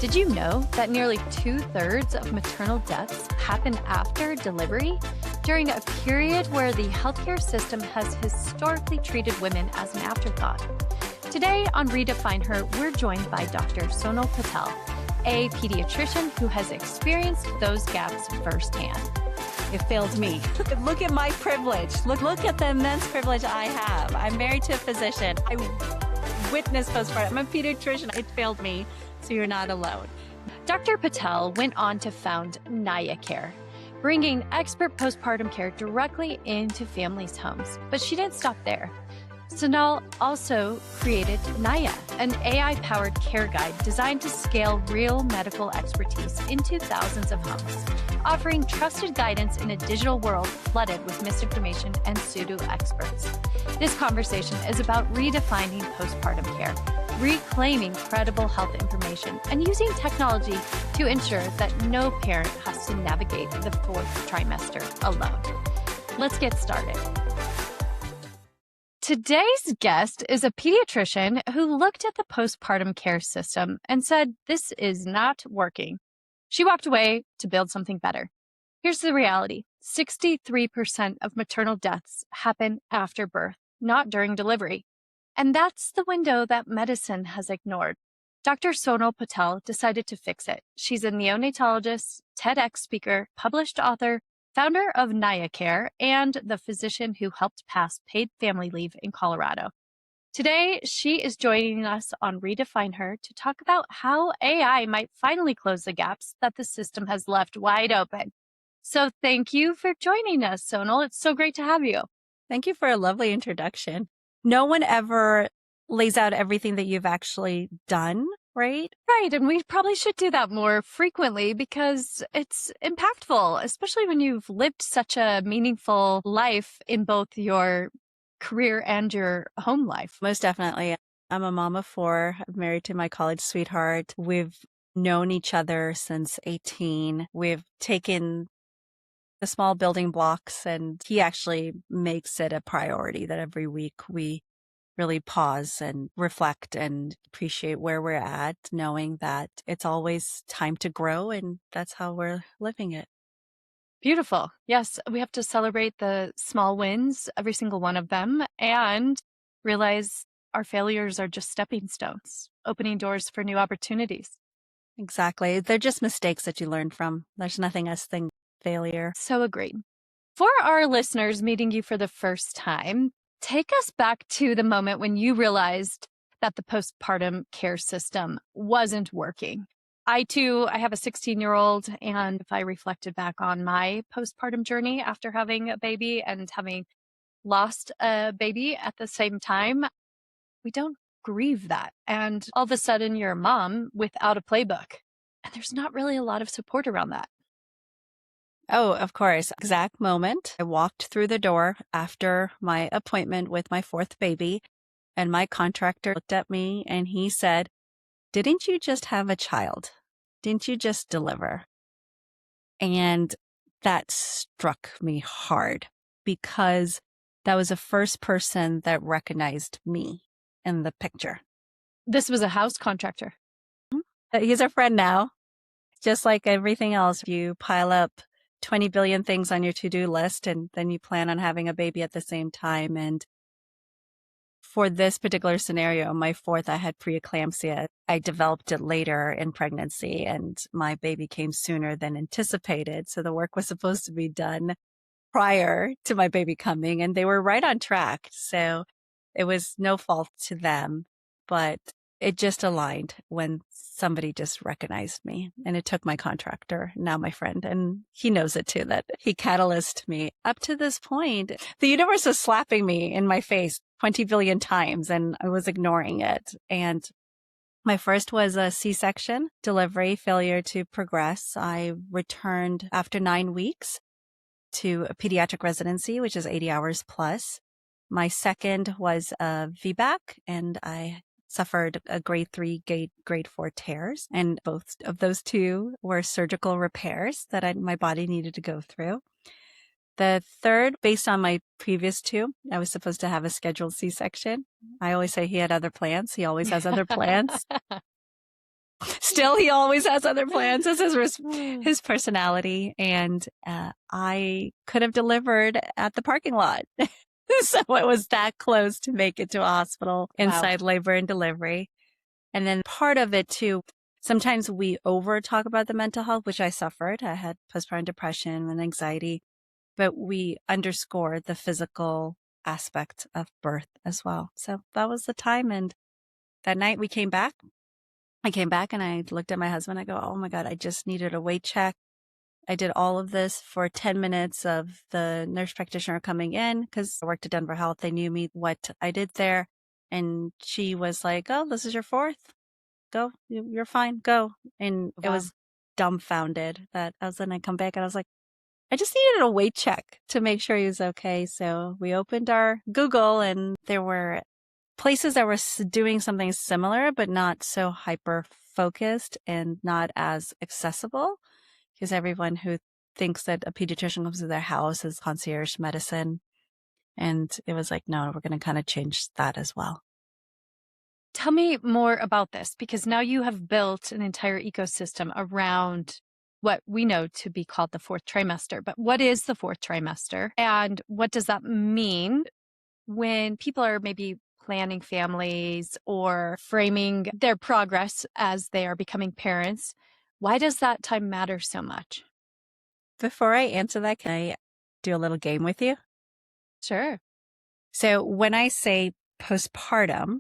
Did you know that nearly 2/3 of maternal deaths happen after delivery, during a period where the healthcare system has historically treated women as an afterthought? Today on Redefine Her, we're joined by Dr. Sonal Patel, a pediatrician who has experienced those gaps firsthand. It failed me. Look at my privilege. Look at the immense privilege I have. I'm married to a physician. I witnessed postpartum. I'm a pediatrician. It failed me, so you're not alone. Dr. Patel went on to found Naya Care, bringing expert postpartum care directly into families' homes. But she didn't stop there. Sonal also created Naya, an AI-powered care guide designed to scale real medical expertise into thousands of homes, offering trusted guidance in a digital world flooded with misinformation and pseudo-experts. This conversation is about redefining postpartum care, reclaiming credible health information, and using technology to ensure that no parent has to navigate the fourth trimester alone. Let's get started. Today's guest is a pediatrician who looked at the postpartum care system and said, "This is not working." She walked away to build something better. Here's the reality. 63% of maternal deaths happen after birth, not during delivery. And that's the window that medicine has ignored. Dr. Sonal Patel decided to fix it. She's a neonatologist, TEDx speaker, published author, founder of Naya Care, and the physician who helped pass paid family leave in Colorado. Today, she is joining us on Redefine Her to talk about how AI might finally close the gaps that the system has left wide open. So thank you for joining us, Sonal. It's so great to have you. Thank you for a lovely introduction. No one ever lays out everything that you've actually done, right? Right. And we probably should do that more frequently because it's impactful, especially when you've lived such a meaningful life in both your career and your home life. Most definitely. I'm a mom of 4. I'm married to my college sweetheart. We've known each other since 18. We've taken the small building blocks, and he actually makes it a priority that every week we really pause and reflect and appreciate where we're at, knowing that it's always time to grow, and that's how we're living it. Beautiful. Yes, we have to celebrate the small wins, every single one of them, and realize our failures are just stepping stones, opening doors for new opportunities. Exactly. They're just mistakes that you learn from. There's nothing else than failure. So agreed. For our listeners meeting you for the first time, take us back to the moment when you realized that the postpartum care system wasn't working. I have a 16-year-old, and if I reflected back on my postpartum journey after having a baby and having lost a baby at the same time, we don't grieve that. And all of a sudden, you're a mom without a playbook, and there's not really a lot of support around that. Oh, of course. Exact moment. I walked through the door after my appointment with my 4th baby, and my contractor looked at me and he said, "Didn't you just have a child? Didn't you just deliver?" And that struck me hard because that was the first person that recognized me in the picture. This was a house contractor. He's a friend now. Just like everything else, you pile up 20 billion things on your to-do list, and then you plan on having a baby at the same time. And for this particular scenario, my 4th, I had preeclampsia. I developed it later in pregnancy, and my baby came sooner than anticipated. So the work was supposed to be done prior to my baby coming, and they were right on track. So it was no fault to them, but it just aligned when somebody just recognized me. And it took my contractor, now my friend, and he knows it too, that he catalyzed me. Up to this point, the universe was slapping me in my face 20 billion times, and I was ignoring it. And my first was a C-section, delivery, failure to progress. I returned after 9 weeks to a pediatric residency, which is 80 hours plus. My second was a VBAC, and I suffered a grade 3, grade 4 tears. And both of those two were surgical repairs that my body needed to go through. The third, based on my previous 2, I was supposed to have a scheduled C-section. I always say he had other plans. He always has other plans. Still, he always has other plans. This is his personality. And I could have delivered at the parking lot. So it was that close to make it to a hospital inside labor and delivery. And then part of it too, sometimes we over talk about the mental health, which I suffered. I had postpartum depression and anxiety, but we underscored the physical aspect of birth as well. So that was the time. And that night we came back. I came back and I looked at my husband. I go, oh my God, I just needed a weight check. I did all of this for 10 minutes of the nurse practitioner coming in because I worked at Denver Health. They knew me, what I did there. And she was like, oh, this is your fourth. Go. You're fine. Go. And it was dumbfounded that I was then I come back and I was like, I just needed a weight check to make sure he was okay. So we opened our Google and there were places that were doing something similar, but not so hyper focused and not as accessible. Because everyone who thinks that a pediatrician comes to their house is concierge medicine. And it was like, no, we're going to kind of change that as well. Tell me more about this, because now you have built an entire ecosystem around what we know to be called the fourth trimester. But what is the fourth trimester? And what does that mean when people are maybe planning families or framing their progress as they are becoming parents? Why does that time matter so much? Before I answer that, can I do a little game with you? Sure. So when I say postpartum,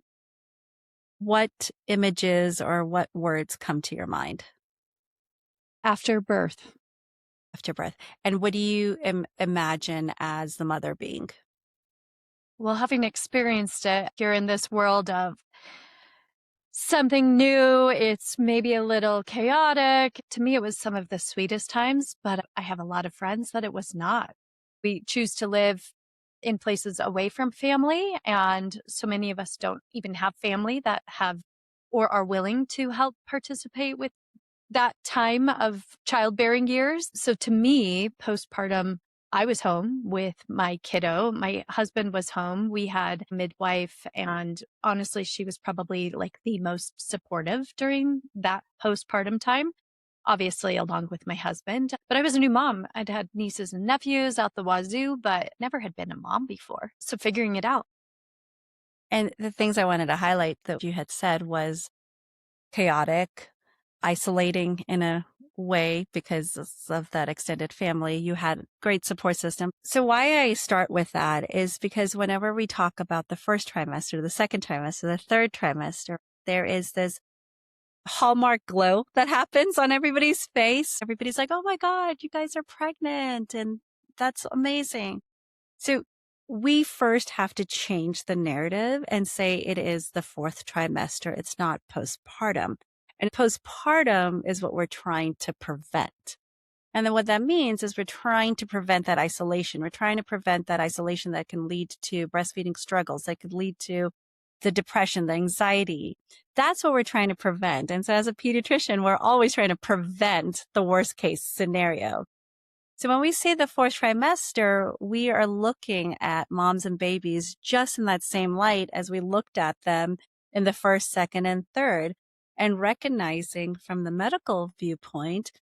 what images or what words come to your mind? After birth. After birth. And what do you imagine as the mother being? Well, having experienced it, you're in this world of something new. It's maybe a little chaotic. To me, it was some of the sweetest times, but I have a lot of friends that it was not. We choose to live in places away from family, and so many of us don't even have family that have or are willing to help participate with that time of childbearing years. So to me, postpartum, I was home with my kiddo. My husband was home. We had a midwife, and honestly, she was probably like the most supportive during that postpartum time, obviously, along with my husband. But I was a new mom. I'd had nieces and nephews out the wazoo, but never had been a mom before. So figuring it out. And the things I wanted to highlight that you had said was chaotic, isolating in a way because of that extended family. You had great support system. So why I start with that is because whenever we talk about the first trimester, the second trimester, the third trimester, there is this hallmark glow that happens on everybody's face. Everybody's like, oh my God, you guys are pregnant. And that's amazing. So we first have to change the narrative and say it is the fourth trimester. It's not postpartum. And postpartum is what we're trying to prevent. And then what that means is we're trying to prevent that isolation. We're trying to prevent that isolation that can lead to breastfeeding struggles, that could lead to the depression, the anxiety. That's what we're trying to prevent. And so as a pediatrician, we're always trying to prevent the worst case scenario. So when we say the fourth trimester, we are looking at moms and babies just in that same light as we looked at them in the first, second, and third, and recognizing from the medical viewpoint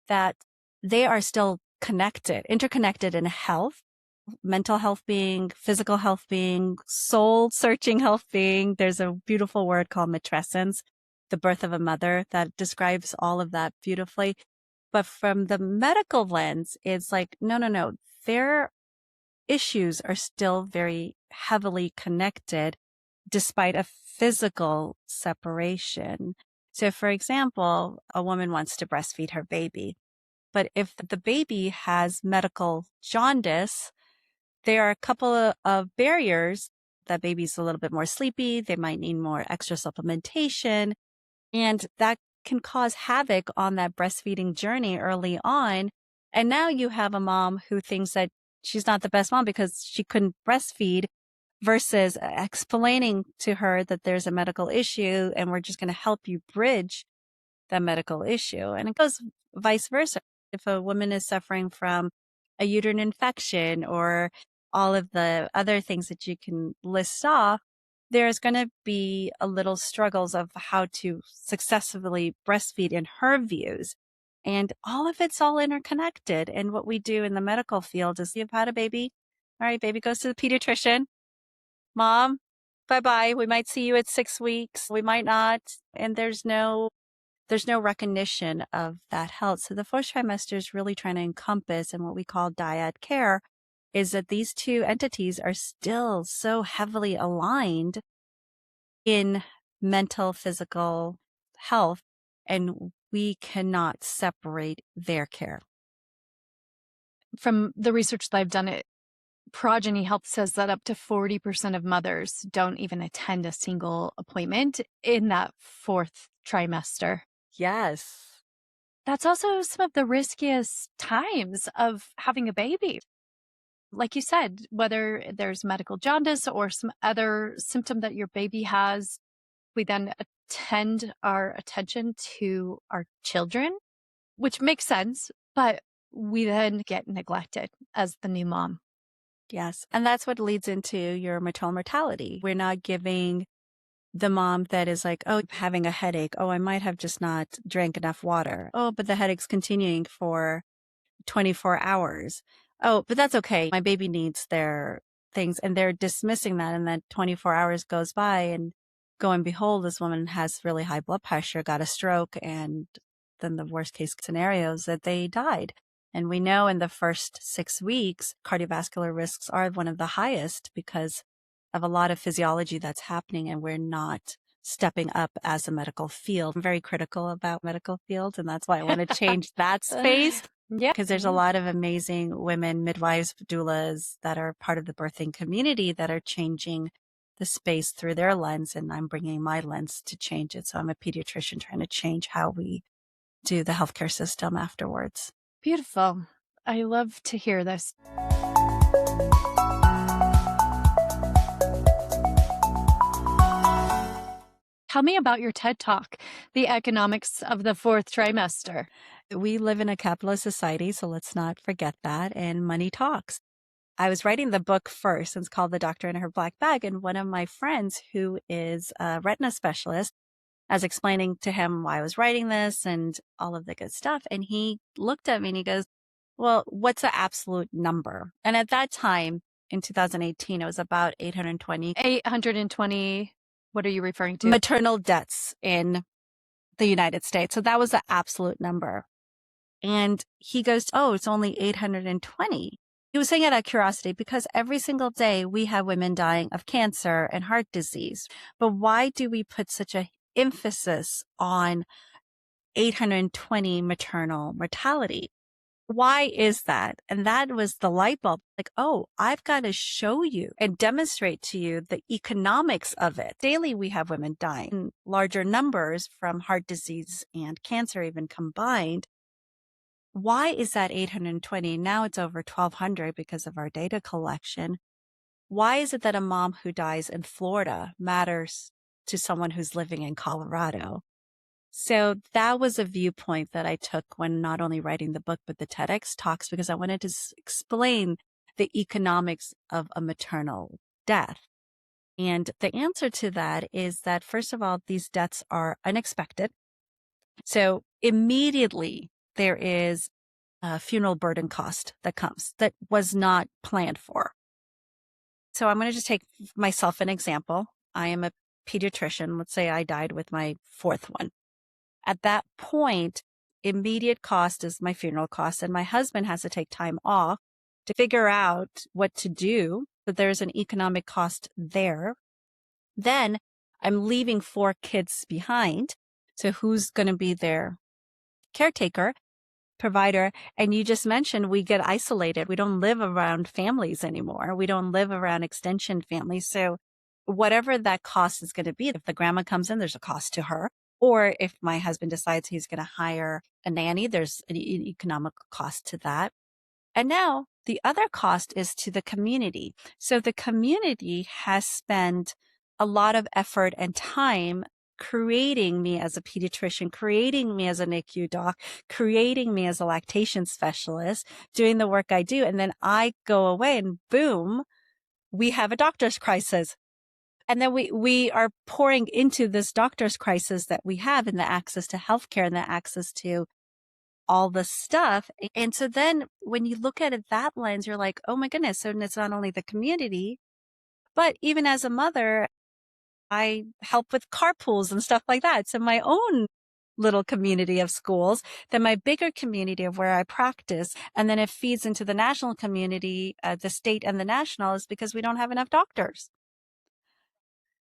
that they are still connected, interconnected in health, mental health being, physical health being, soul searching health being. There's a beautiful word called matrescence, the birth of a mother, that describes all of that beautifully. But from the medical lens, it's like, no. Their issues are still very heavily connected despite a physical separation. So for example, a woman wants to breastfeed her baby, but if the baby has medical jaundice, there are a couple of barriers. That baby's a little bit more sleepy. They might need more extra supplementation. And that can cause havoc on that breastfeeding journey early on. And now you have a mom who thinks that she's not the best mom because she couldn't breastfeed versus explaining to her that there's a medical issue and we're just going to help you bridge that medical issue. And it goes vice versa. If a woman is suffering from a uterine infection or all of the other things that you can list off, there's going to be a little struggles of how to successfully breastfeed in her views. And it's all interconnected. And what we do in the medical field is you've had a baby. All right, baby goes to the pediatrician. Mom, bye-bye. We might see you at 6 weeks. We might not. And there's no recognition of that health. So the fourth trimester is really trying to encompass, and what we call dyad care is that these two entities are still so heavily aligned in mental, physical health, and we cannot separate their care. From the research that I've done, Progeny Health says that up to 40% of mothers don't even attend a single appointment in that fourth trimester. Yes. That's also some of the riskiest times of having a baby. Like you said, whether there's medical jaundice or some other symptom that your baby has, we then attend our attention to our children, which makes sense, but we then get neglected as the new mom. Yes. And that's what leads into your maternal mortality. We're not giving the mom that is like, oh, having a headache. Oh, I might have just not drank enough water. Oh, but the headache's continuing for 24 hours. Oh, but that's okay. My baby needs their things. And they're dismissing that. And then 24 hours goes by, and go and behold, this woman has really high blood pressure, got a stroke. And then the worst case scenario is that they died. And we know in the first 6 weeks, cardiovascular risks are one of the highest because of a lot of physiology that's happening, and we're not stepping up as a medical field. I'm very critical about medical fields, and that's why I want to change that space. Yeah. Because there's a lot of amazing women, midwives, doulas that are part of the birthing community that are changing the space through their lens, and I'm bringing my lens to change it. So I'm a pediatrician trying to change how we do the healthcare system afterwards. Beautiful. I love to hear this. Tell me about your TED Talk, The Economics of the Fourth Trimester. We live in a capitalist society, so let's not forget that. And money talks. I was writing the book first, and it's called The Doctor in Her Black Bag. And one of my friends, who is a retina specialist, I was explaining to him why I was writing this and all of the good stuff. And he looked at me and he goes, well, what's the absolute number? And at that time, in 2018, it was about 820. 820. What are you referring to? Maternal deaths in the United States. So that was the absolute number. And he goes, oh, it's only 820. He was saying it out of curiosity because every single day we have women dying of cancer and heart disease. But why do we put such an emphasis on 820 maternal mortality? Why is that? And that was the light bulb. Like, oh, I've got to show you and demonstrate to you the economics of it. Daily, we have women dying in larger numbers from heart disease and cancer even combined. Why is that 820? Now it's over 1,200 because of our data collection. Why is it that a mom who dies in Florida matters to someone who's living in Colorado? So that was a viewpoint that I took when not only writing the book, but the TEDx talks, because I wanted to explain the economics of a maternal death. And the answer to that is that, first of all, these deaths are unexpected. So immediately there is a funeral burden cost that comes that was not planned for. So I'm going to just take myself an example. I am a pediatrician. Let's say I died with my fourth one. At that point, immediate cost is my funeral cost, and my husband has to take time off to figure out what to do. But there's an economic cost there. Then I'm leaving 4 kids behind. So who's going to be their caretaker, provider? And you just mentioned we get isolated. We don't live around families anymore. We don't live around extension families. So whatever that cost is going to be, if the grandma comes in, there's a cost to her. Or if my husband decides he's going to hire a nanny, there's an economic cost to that. And now the other cost is to the community. So the community has spent a lot of effort and time creating me as a pediatrician, creating me as a NICU doc, creating me as a lactation specialist, doing the work I do. And then I go away and boom, we have a doctor's crisis. And then we are pouring into this doctor's crisis that we have and the access to healthcare and the access to all the stuff. And so then when you look at it that lens, you're like, oh my goodness. So it's not only the community, but even as a mother, I help with carpools and stuff like that. So my own little community of schools, then my bigger community of where I practice. And then it feeds into the national community, the state and the national, is because we don't have enough doctors.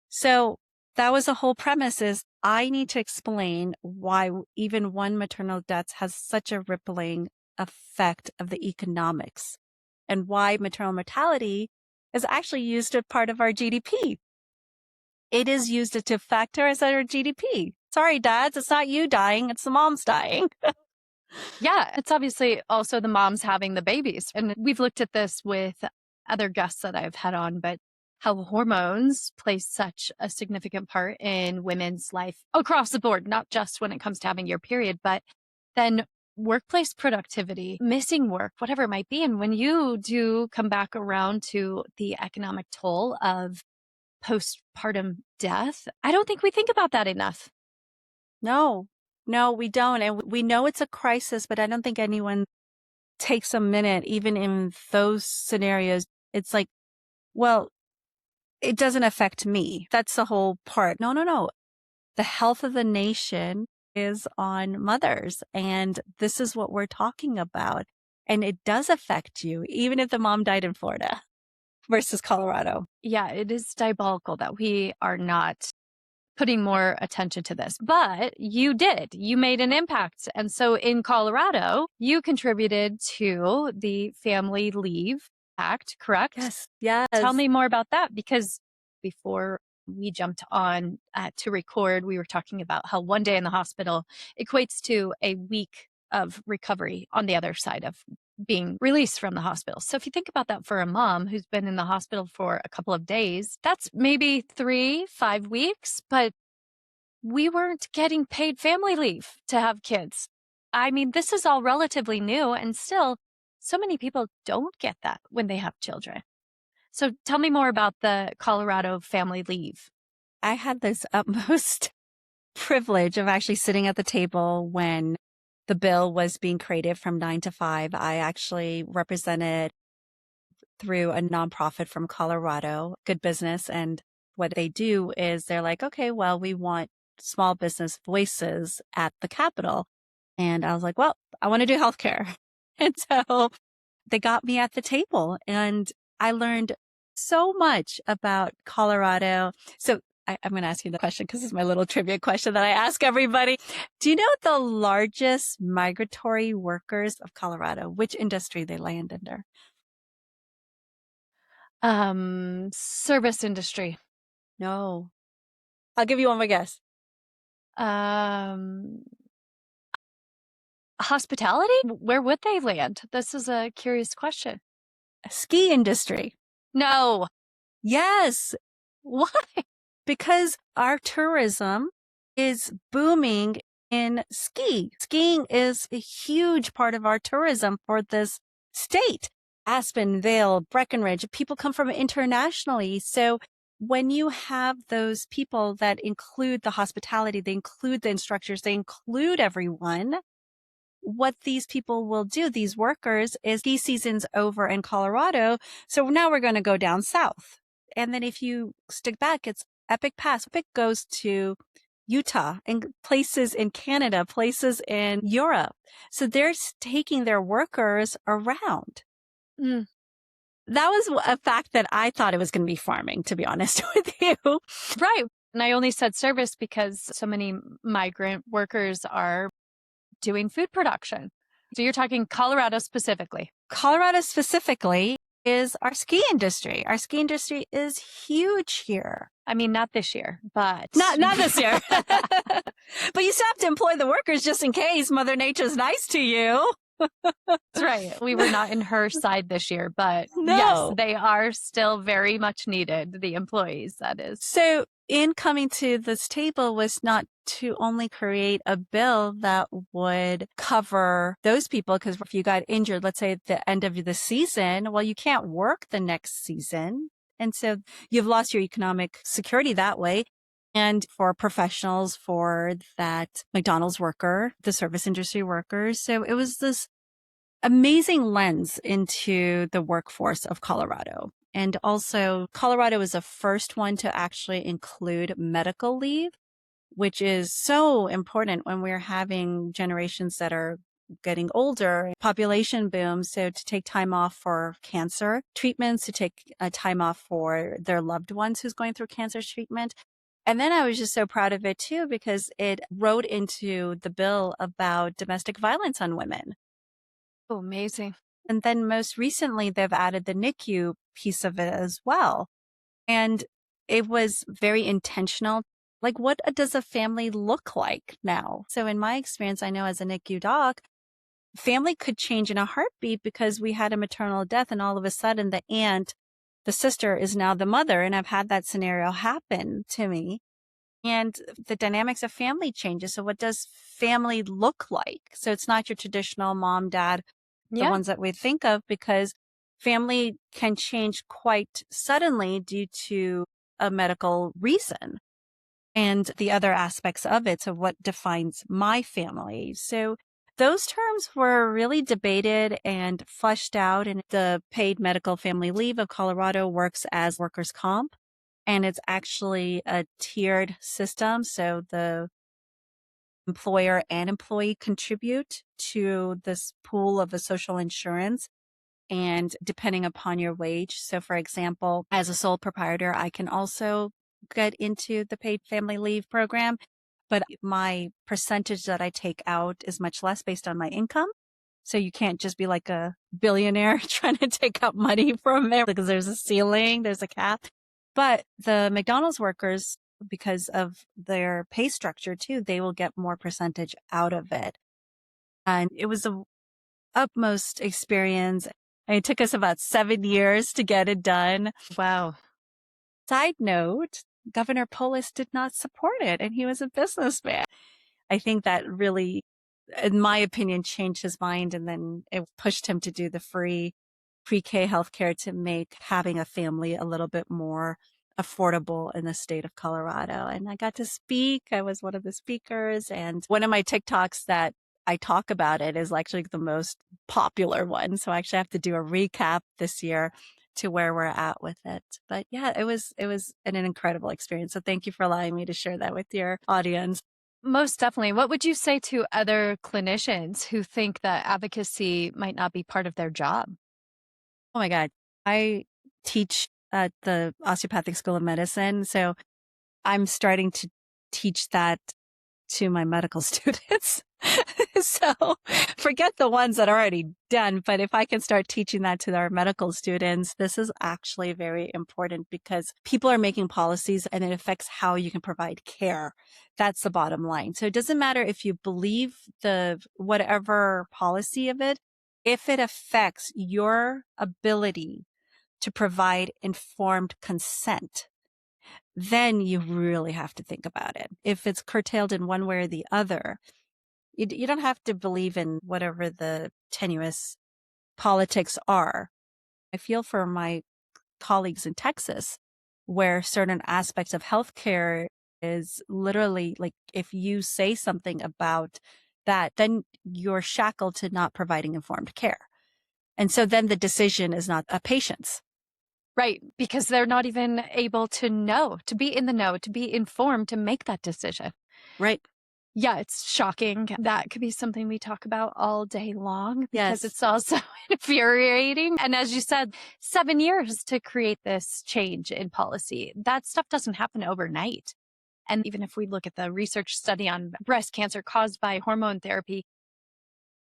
So that was the whole premise, is I need to explain why even one maternal death has such a rippling effect of the economics, and why maternal mortality is actually used as part of our GDP. It is used to factor as our GDP. Sorry, dads, it's not you dying, it's the moms dying. Yeah, it's obviously also the moms having the babies. And we've looked at this with other guests that I've had on, but how hormones play such a significant part in women's life across the board, not just when it comes to having your period, but then workplace productivity, missing work, whatever it might be. And when you do come back around to the economic toll of postpartum death, I don't think we think about that enough. No, we don't. And we know it's a crisis, but I don't think anyone takes a minute, even in those scenarios. It's like, well, it doesn't affect me. That's the whole part. No. The health of the nation is on mothers. And this is what we're talking about. And it does affect you, even if the mom died in Florida versus Colorado. Yeah, it is diabolical that we are not putting more attention to this, but you did. You made an impact. And so in Colorado, you contributed to the Family Leave Act, correct? Yes. Tell me more about that, because before we jumped on to record, we were talking about how one day in the hospital equates to a week of recovery on the other side of being released from the hospital. So if you think about that for a mom who's been in the hospital for a couple of days, that's maybe 3-5 weeks, but we weren't getting paid family leave to have kids. I mean, this is all relatively new, and still so many people don't get that when they have children. So tell me more about the Colorado family leave. I had this utmost privilege of actually sitting at the table when the bill was being created from 9 to 5. I actually represented through a nonprofit from Colorado, Good Business. And what they do is they're like, okay, well, we want small business voices at the Capitol. And I was like, well, I want to do healthcare. And so they got me at the table, and I learned so much about Colorado. So I'm going to ask you the question because it's my little trivia question that I ask everybody. Do you know the largest migratory workers of Colorado, which industry they land under? Service industry. No. I'll give you one more guess. Hospitality? Where would they land? This is a curious question. Ski industry. No. Yes. Why? Because our tourism is booming in ski. Skiing is a huge part of our tourism for this state. Aspen, Vail, Breckenridge, people come from internationally. So when you have those people that include the hospitality, they include the instructors, they include everyone, what these people will do, these workers, is ski season's over in Colorado. So now we're going to go down south. And then if you stick back, it's Epic Pass. Epic goes to Utah and places in Canada, places in Europe. So they're taking their workers around. Mm. That was a fact that I thought it was going to be farming, to be honest with you. Right. And I only said service because so many migrant workers are doing food production. So you're talking Colorado specifically. Colorado specifically is our ski industry. Our ski industry is huge here. I mean, not this year, but not this year. But you still have to employ the workers just in case Mother Nature's nice to you. That's right. We were not in her side this year, but No. yes, they are still very much needed, the employees, that is. So in coming to this table was not to only create a bill that would cover those people, because if you got injured, let's say at the end of the season, well, you can't work the next season. And so you've lost your economic security that way. And for professionals, for that McDonald's worker, the service industry workers. So it was this amazing lens into the workforce of Colorado. And also, Colorado was the first one to actually include medical leave, which is so important when we're having generations that are getting older, population boom. So to take time off for cancer treatments, to take time off for their loved ones who's going through cancer treatment. And then I was just so proud of it too, because it wrote into the bill about domestic violence on women. Oh, amazing. And then most recently, they've added the NICU piece of it as well. And it was very intentional. Like, what does a family look like now? So in my experience, I know as a NICU doc, family could change in a heartbeat because we had a maternal death and all of a sudden the aunt, the sister is now the mother. And I've had that scenario happen to me. And the dynamics of family changes. So what does family look like? So it's not your traditional mom, dad, the Yeah. ones that we think of, because family can change quite suddenly due to a medical reason and the other aspects of it. So what defines my family? So those terms were really debated and fleshed out, and the paid medical family leave of Colorado works as workers' comp. And it's actually a tiered system. So the employer and employee contribute to this pool of a social insurance, and depending upon your wage. So for example, as a sole proprietor, I can also get into the paid family leave program, but my percentage that I take out is much less based on my income. So you can't just be like a billionaire trying to take out money from there because there's a ceiling, there's a cap. But the McDonald's workers, because of their pay structure too, they will get more percentage out of it. And it was the utmost experience. And it took us about 7 years to get it done. Wow. Side note, Governor Polis did not support it, and he was a businessman. I think that really, in my opinion, changed his mind, and then it pushed him to do the free pre-K healthcare to make having a family a little bit more affordable in the state of Colorado. And I got to speak. I was one of the speakers, and one of my TikToks that I talk about it is actually the most popular one. So I actually have to do a recap this year to where we're at with it. But yeah, it was an incredible experience. So thank you for allowing me to share that with your audience. Most definitely. What would you say to other clinicians who think that advocacy might not be part of their job? Oh my God. I teach at the Osteopathic School of Medicine. So I'm starting to teach that to my medical students. So forget the ones that are already done. But if I can start teaching that to our medical students, this is actually very important because people are making policies and it affects how you can provide care. That's the bottom line. So it doesn't matter if you believe the whatever policy of it, if it affects your ability to provide informed consent, then you really have to think about it. If it's curtailed in one way or the other, you don't have to believe in whatever the tenuous politics are. I feel for my colleagues in Texas, where certain aspects of healthcare is literally like, if you say something about that, then you're shackled to not providing informed care. And so then the decision is not a patient's. Right. Because they're not even able to know, to be in the know, to be informed, to make that decision. Right. Yeah, it's shocking. That could be something we talk about all day long because Yes. it's also infuriating. And as you said, 7 years to create this change in policy. That stuff doesn't happen overnight. And even if we look at the research study on breast cancer caused by hormone therapy,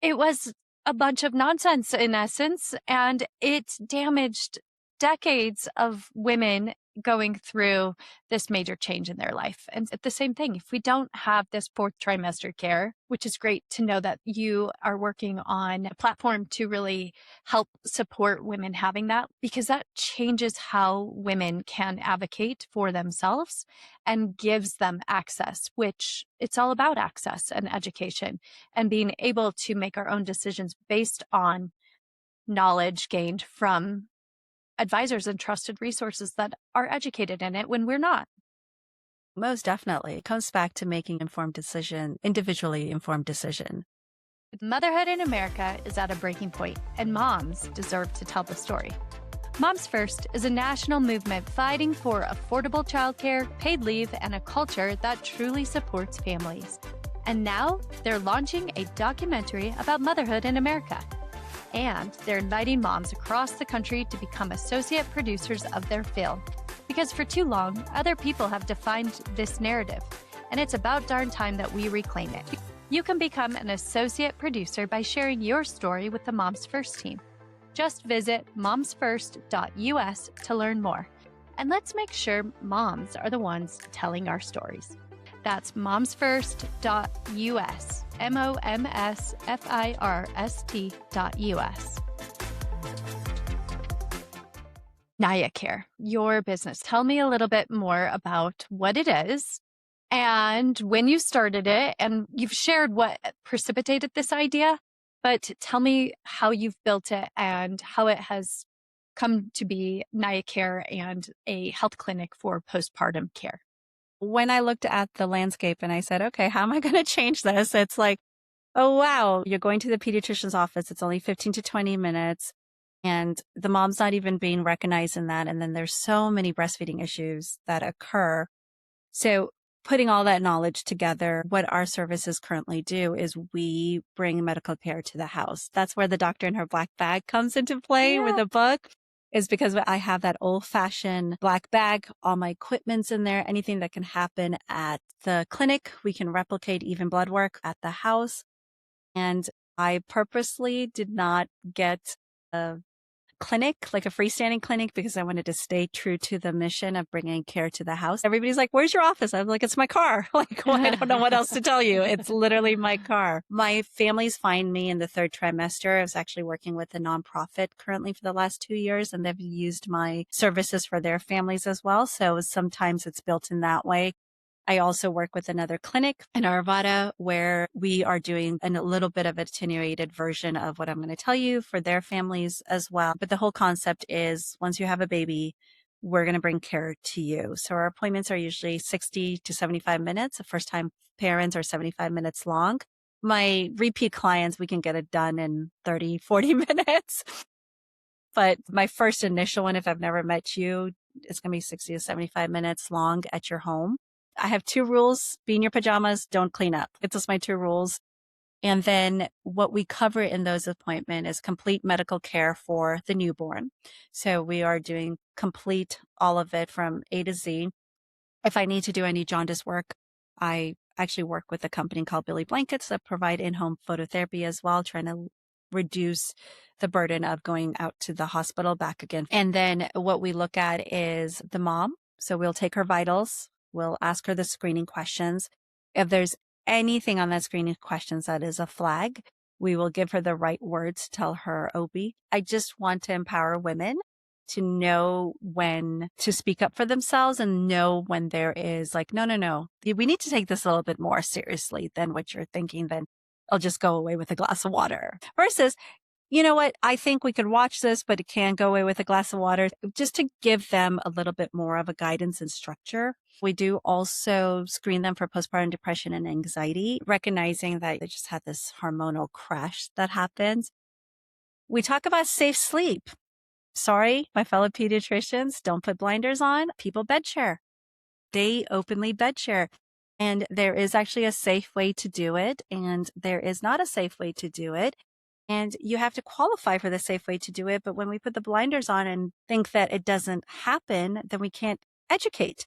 it was a bunch of nonsense in essence, and it damaged decades of women going through this major change in their life. And it's the same thing. If we don't have this fourth trimester care, which is great to know that you are working on a platform to really help support women having that, because that changes how women can advocate for themselves and gives them access, which it's all about access and education and being able to make our own decisions based on knowledge gained from advisors and trusted resources that are educated in it when we're not. Most definitely. It comes back to making individually informed decision. Motherhood in America is at a breaking point, and moms deserve to tell the story. Moms First is a national movement fighting for affordable childcare, paid leave, and a culture that truly supports families. And now they're launching a documentary about motherhood in America. And they're inviting moms across the country to become associate producers of their film. Because for too long, other people have defined this narrative, and it's about darn time that we reclaim it. You can become an associate producer by sharing your story with the Moms First team. Just visit momsfirst.us to learn more. And let's make sure moms are the ones telling our stories. That's momsfirst.us, momsfirst.us. Naya Care, your business. Tell me a little bit more about what it is and when you started it. And you've shared what precipitated this idea, but tell me how you've built it and how it has come to be Naya Care and a health clinic for postpartum care. When I looked at the landscape and I said, okay, how am I going to change this? It's like, oh, wow, you're going to the pediatrician's office. It's only 15 to 20 minutes. And the mom's not even being recognized in that. And then there's so many breastfeeding issues that occur. So putting all that knowledge together, what our services currently do is we bring medical care to the house. That's where the doctor in her black bag comes into play with a book, is because I have that old fashioned black bag, all my equipment's in there, anything that can happen at the clinic, we can replicate even blood work at the house. And I purposely did not get a clinic, like a freestanding clinic, because I wanted to stay true to the mission of bringing care to the house. Everybody's like, where's your office? I'm like, it's my car. Like, well, I don't know what else to tell you. It's literally my car. My families find me in the third trimester. I was actually working with a nonprofit currently for the last 2 years, and they've used my services for their families as well. So sometimes it's built in that way. I also work with another clinic in Arvada where we are doing a little bit of attenuated version of what I'm going to tell you for their families as well. But the whole concept is once you have a baby, we're going to bring care to you. So our appointments are usually 60 to 75 minutes. The first time parents are 75 minutes long. My repeat clients, we can get it done in 30, 40 minutes. But my first initial one, if I've never met you, it's going to be 60 to 75 minutes long at your home. I have 2 rules. Be in your pajamas, don't clean up. It's just my 2 rules. And then what we cover in those appointments is complete medical care for the newborn. So we are doing complete all of it from A to Z. If I need to do any jaundice work, I actually work with a company called Billy Blankets that provide in-home phototherapy as well, trying to reduce the burden of going out to the hospital back again. And then what we look at is the mom. So we'll take her vitals. We'll ask her the screening questions. If there's anything on that screening questions that is a flag, we will give her the right words to tell her OB. I just want to empower women to know when to speak up for themselves and know when there is like, no. We need to take this a little bit more seriously than what you're thinking. Then I'll just go away with a glass of water versus, you know what? I think we could watch this, but it can go away with a glass of water, just to give them a little bit more of a guidance and structure. We do also screen them for postpartum depression and anxiety, recognizing that they just had this hormonal crash that happens. We talk about safe sleep. Sorry, my fellow pediatricians, don't put blinders on. People bed share. They openly bed share. And there is actually a safe way to do it, and there is not a safe way to do it. And you have to qualify for the safe way to do it. But when we put the blinders on and think that it doesn't happen, then we can't educate.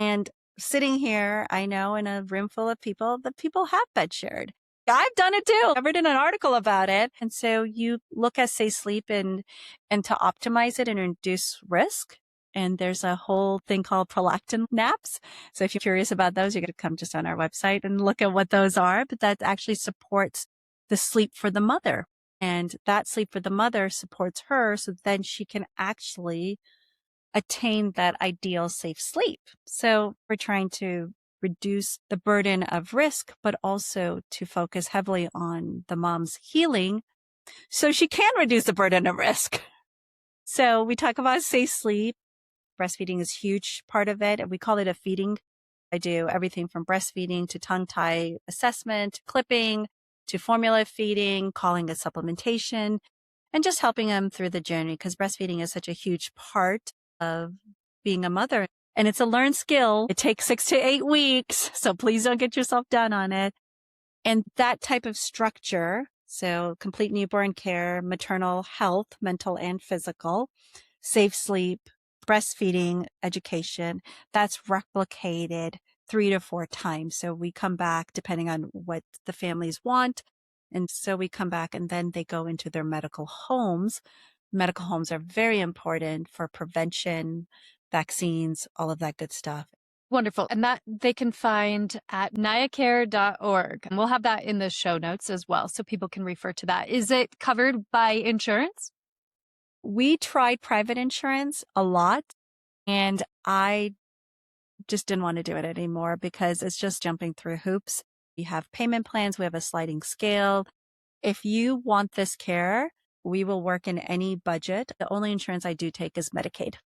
And sitting here, I know in a room full of people, that people have bed shared. I've done it too. I've written an article about it. And so you look at safe sleep and to optimize it and reduce risk. And there's a whole thing called prolactin naps. So if you're curious about those, you're going to come just on our website and look at what those are. But that actually supports the sleep for the mother. And that sleep for the mother supports her. So then she can actually attain that ideal safe sleep. So we're trying to reduce the burden of risk, but also to focus heavily on the mom's healing so she can reduce the burden of risk. So we talk about safe sleep. Breastfeeding is a huge part of it. And we call it a feeding. I do everything from breastfeeding to tongue tie assessment, clipping, to formula feeding, calling it supplementation, and just helping them through the journey because breastfeeding is such a huge part of being a mother. And it's a learned skill. It takes 6 to 8 weeks. So please don't get yourself done on it. And that type of structure, so complete newborn care, maternal health, mental and physical, safe sleep, breastfeeding, education, that's replicated 3 to 4 times. So we come back depending on what the families want. And so we come back and then they go into their medical homes. Medical homes are very important for prevention, vaccines, all of that good stuff. Wonderful. And that they can find at niacare.org. And we'll have that in the show notes as well, so people can refer to that. Is it covered by insurance? We tried private insurance a lot, and I just didn't want to do it anymore because it's just jumping through hoops. We have payment plans. We have a sliding scale. If you want this care, we will work in any budget. The only insurance I do take is Medicaid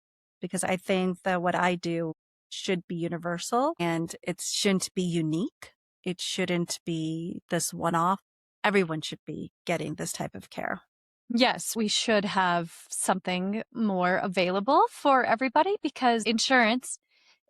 because I think that what I do should be universal and it shouldn't be unique. It shouldn't be this one-off. Everyone should be getting this type of care. Yes, we should have something more available for everybody because insurance,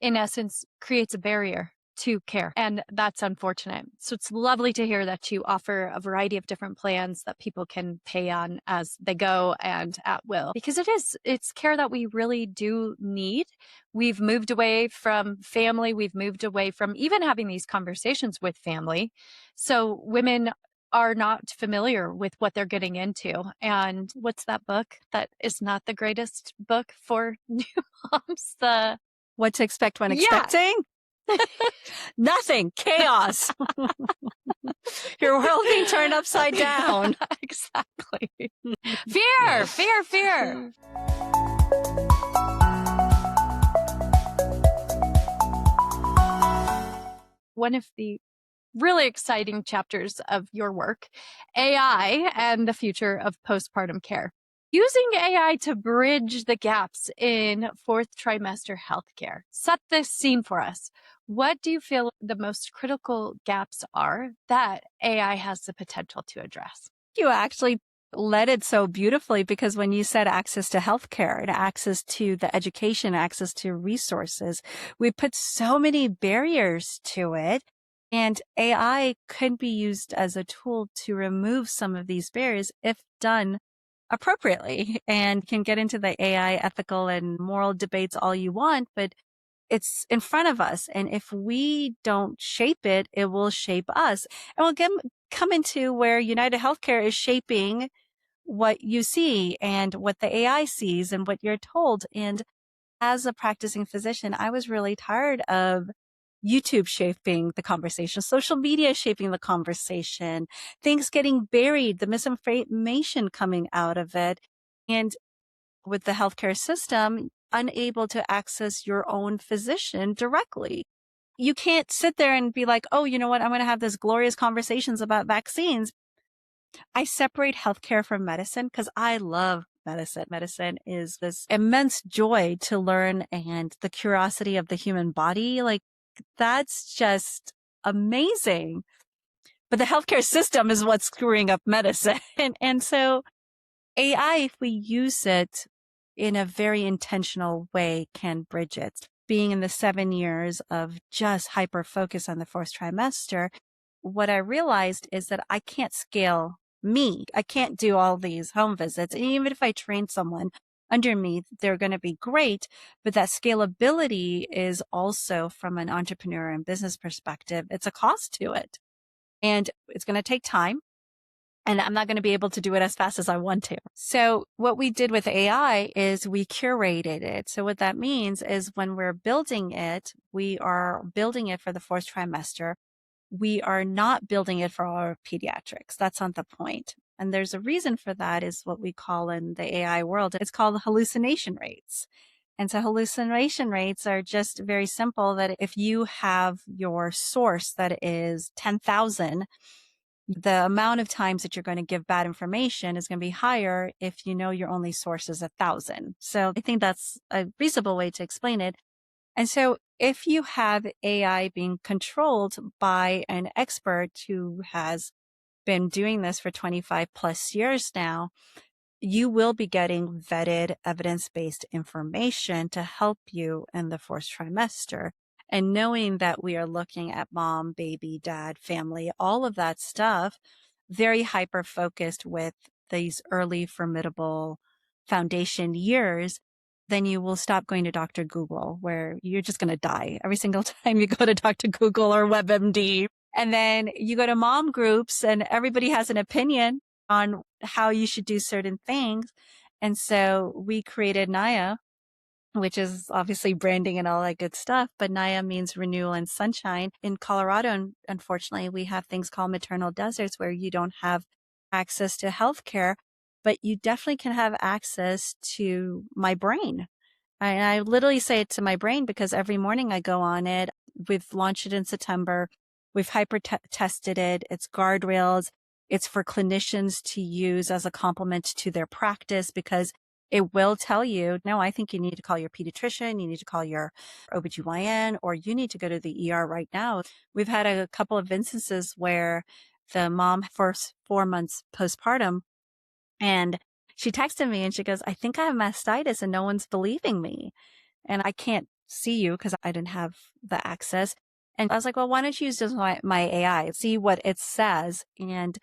in essence, creates a barrier to care. And that's unfortunate. So it's lovely to hear that you offer a variety of different plans that people can pay on as they go and at will, because it's care that we really do need. We've moved away from family. We've moved away from even having these conversations with family. So women are not familiar with what they're getting into. And what's that book that is not the greatest book for new moms? What to expect when Yeah. expecting? Nothing. Chaos. Your world being turned upside down. Exactly. Fear, fear, fear. One of the really exciting chapters of your work, AI and the future of postpartum care. Using AI to bridge the gaps in fourth trimester healthcare. Set this scene for us. What do you feel the most critical gaps are that AI has the potential to address? You actually led it so beautifully because when you said access to healthcare and access to the education, access to resources, we put so many barriers to it. And AI could be used as a tool to remove some of these barriers if done appropriately, and can get into the AI ethical and moral debates all you want, but it's in front of us. And if we don't shape it, it will shape us. And come into where United Healthcare is shaping what you see and what the AI sees and what you're told. And as a practicing physician, I was really tired of YouTube shaping the conversation, social media shaping the conversation, things getting buried, the misinformation coming out of it. And with the healthcare system, unable to access your own physician directly. You can't sit there and be like, oh, you know what? I'm going to have this glorious conversations about vaccines. I separate healthcare from medicine because I love medicine. Medicine is this immense joy to learn and the curiosity of the human body. Like, that's just amazing. But the healthcare system is what's screwing up medicine. And so AI, if we use it in a very intentional way, can bridge it. Being in the 7 years of just hyper focus on the fourth trimester, what I realized is that I can't scale me. I can't do all these home visits. And even if I train someone under me, they're going to be great. But that scalability is also, from an entrepreneur and business perspective, it's a cost to it. And it's going to take time. And I'm not going to be able to do it as fast as I want to. So what we did with AI is we curated it. So what that means is when we're building it, we are building it for the fourth trimester. We are not building it for our pediatrics. That's not the point. And there's a reason for that, is what we call in the AI world, it's called hallucination rates. And so hallucination rates are just very simple, that if you have your source that is 10,000, The amount of times that you're going to give bad information is going to be higher if you know your only source is 1,000. So I think that's a reasonable way to explain it. And so if you have AI being controlled by an expert who has been doing this for 25 plus years now, you will be getting vetted evidence-based information to help you in the fourth trimester. And knowing that we are looking at mom, baby, dad, family, all of that stuff, very hyper focused with these early formidable foundation years, then you will stop going to Dr. Google, where you're just going to die every single time you go to Dr. Google or WebMD. And then you go to mom groups and everybody has an opinion on how you should do certain things. And so we created Naya, which is obviously branding and all that good stuff. But Naya means renewal and sunshine. In Colorado, unfortunately, we have things called maternal deserts where you don't have access to healthcare, but you definitely can have access to my brain. And I literally say it to my brain because every morning I go on it. We've launched it in September. We've hyper tested it. It's guardrails. It's for clinicians to use as a complement to their practice because it will tell you, no, I think you need to call your pediatrician, you need to call your OBGYN, or you need to go to the ER right now. We've had a couple of instances where the mom first 4 months postpartum, and she texted me and she goes, I think I have mastitis and no one's believing me. And I can't see you because I didn't have the access. And I was like, well, why don't you use just my AI, see what it says? And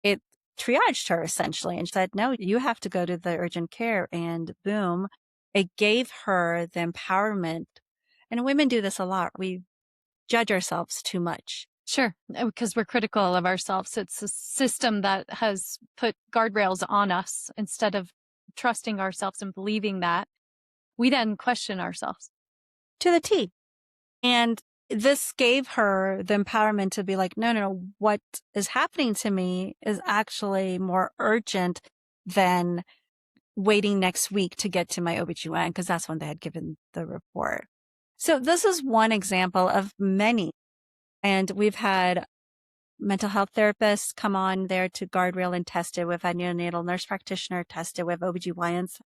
it triaged her essentially and said, no, you have to go to the urgent care. And boom, it gave her the empowerment. And women do this a lot. We judge ourselves too much. Sure, because we're critical of ourselves. It's a system that has put guardrails on us instead of trusting ourselves and believing that. We then question ourselves. To the T. And this gave her the empowerment to be like, no, what is happening to me is actually more urgent than waiting next week to get to my OBGYN because that's when they had given the report. So this is one example of many. And we've had mental health therapists come on there to guardrail and test it. We've had neonatal nurse practitioner test it with OBGYNs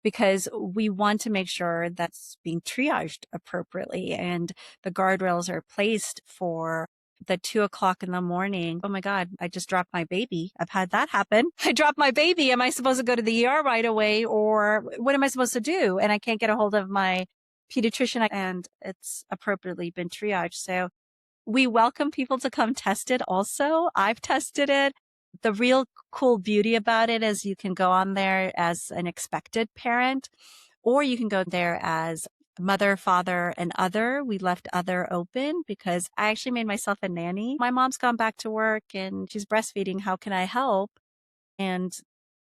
because we want to make sure that's being triaged appropriately and the guardrails are placed for the 2:00 in the morning. Oh my God, I just dropped my baby. I've had that happen. I dropped my baby. Am I supposed to go to the ER right away or what am I supposed to do? And I can't get a hold of my pediatrician and it's appropriately been triaged. So we welcome people to come test it also. I've tested it. The real cool beauty about it is you can go on there as an expected parent, or you can go there as mother, father, and other. We left other open because I actually made myself a nanny. My mom's gone back to work and she's breastfeeding. How can I help? And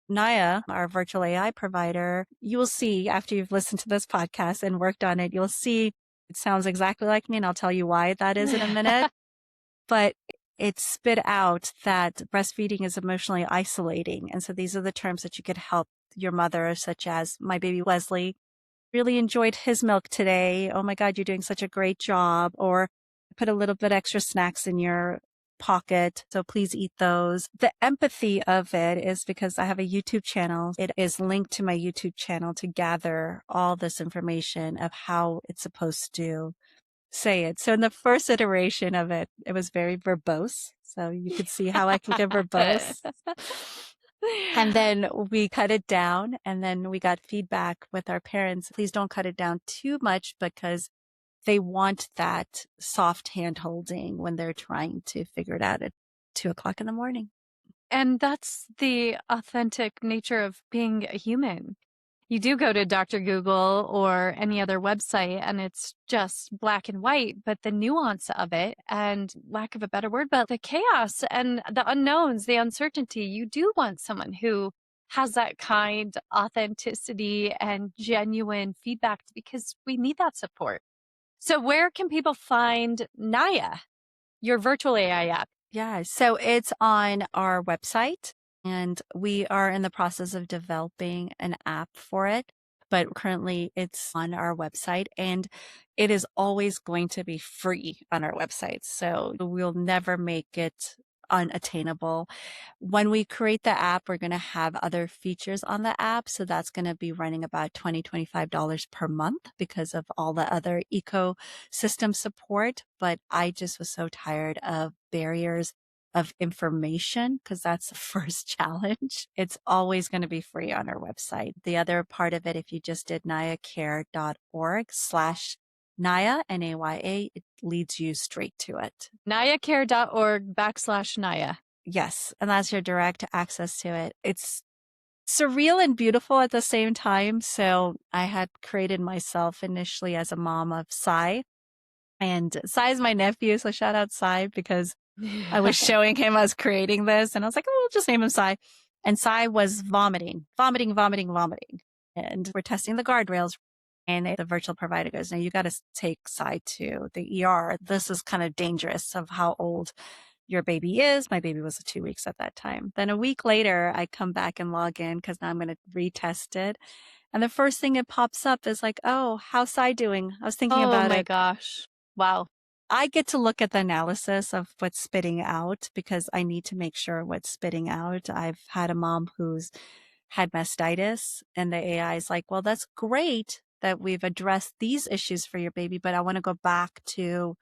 Naya, our virtual AI provider, you will see after you've listened to this podcast and worked on it, you'll see it sounds exactly like me, and I'll tell you why that is in a minute. But it spit out that breastfeeding is emotionally isolating. And so these are the terms that you could help your mother, such as my baby Wesley really enjoyed his milk today. Oh my God, you're doing such a great job. Or put a little bit extra snacks in your pocket. So please eat those. The empathy of it is because I have a YouTube channel. It is linked to my YouTube channel to gather all this information of how it's supposed to say it. So in the first iteration of it, it was very verbose. So you could see how I can get verbose. And then we cut it down and then we got feedback with our parents. Please don't cut it down too much because they want that soft hand holding when they're trying to figure it out at 2:00 in the morning. And that's the authentic nature of being a human. You do go to Dr. Google or any other website and it's just black and white, but the nuance of it and lack of a better word, but the chaos and the unknowns, the uncertainty, you do want someone who has that kind authenticity and genuine feedback because we need that support. So where can people find Naya, your virtual AI app? Yeah, so it's on our website and we are in the process of developing an app for it. But currently it's on our website and it is always going to be free on our website. So we'll never make it unattainable. When we create the app, we're going to have other features on the app. So that's going to be running about $25 per month because of all the other ecosystem support. But I just was so tired of barriers of information because that's the first challenge. It's always going to be free on our website. The other part of it, if you just did nayacare.org/Naya, Naya, it leads you straight to it. NayaCare.org/Naya. Yes. And that's your direct access to it. It's surreal and beautiful at the same time. So I had created myself initially as a mom of Sai. And Sai is my nephew. So shout out Sai because I was showing him I was creating this and I was like, oh, we'll just name him Sai. And Sai was vomiting. And we're testing the guardrails. And the virtual provider goes, now you got to take Sai to the ER. This is kind of dangerous of how old your baby is. My baby was 2 weeks at that time. Then a week later, I come back and log in because now I'm going to retest it. And the first thing it pops up is like, oh, how's Sai doing? I was thinking about it. Oh my gosh. Wow. I get to look at the analysis of what's spitting out because I need to make sure what's spitting out. I've had a mom who's had mastitis and the AI is like, well, that's great that we've addressed these issues for your baby, but I want to go back to